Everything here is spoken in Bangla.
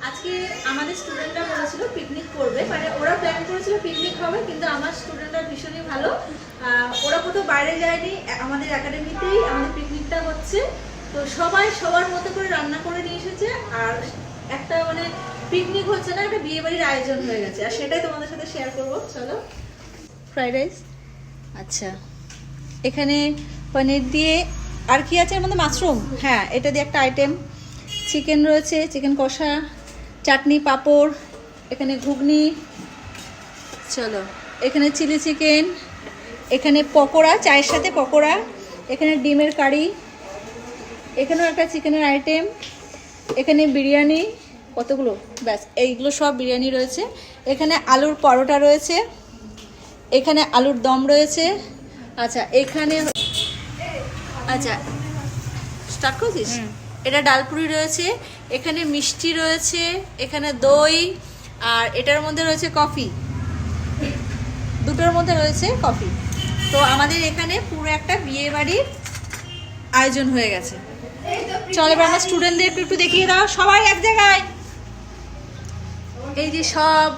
আজকে আমাদের স্টুডেন্টরা বলেছিল পিকনিক করবে, মানে ওরা প্ল্যান করেছিল পিকনিক হবে, কিন্তু আমার স্টুডেন্টরা ভীষণই ভালো, ওরা কোথাও বাইরে যায়নি, আমাদের একাডেমিতেই আমাদের পিকনিকটা হচ্ছে। তো সবাই সবার মতো করে রান্না করে নিয়ে এসেছে, আর একটা মানে পিকনিক হচ্ছে না, একটা বিয়ে বাড়ির আয়োজন হয়ে গেছে, আর সেটাই তোমাদের সাথে শেয়ার করবো। চলো। ফ্রাইড রাইস, আচ্ছা এখানে পনির দিয়ে, আর কি আছে এর মধ্যে? মাশরুম, হ্যাঁ এটা দিয়ে একটা আইটেম। চিকেন রয়েছে, চিকেন কষা, চাটনি, পাঁপড়, এখানে ঘুগনি, চলো এখানে চিলি চিকেন, এখানে পকোড়া, চায়ের সাথে পকোড়া, এখানে ডিমের কারি, এখানেও একটা চিকেনের আইটেম, এখানে বিরিয়ানি, কতগুলো, ব্যাস এইগুলো সব বিরিয়ানি রয়েছে। এখানে আলুর পরোটা রয়েছে, এখানে আলুর দম রয়েছে, আচ্ছা এখানে, আচ্ছা স্টার্ট করছিস? এটা ডালপুরি রয়েছে, এখানে মিষ্টি রয়েছে, এখানে দই, আর এটার মধ্যে রয়েছে কফি, দুটোর মধ্যে রয়েছে কফি। তো আমাদের এখানে পুরো একটা বিয়ে বাড়ির আয়োজন হয়ে গেছে। চল এবার আমার স্টুডেন্টদের একটু দেখিয়ে দাও, সবাই এক জায়গায়। এই যে সব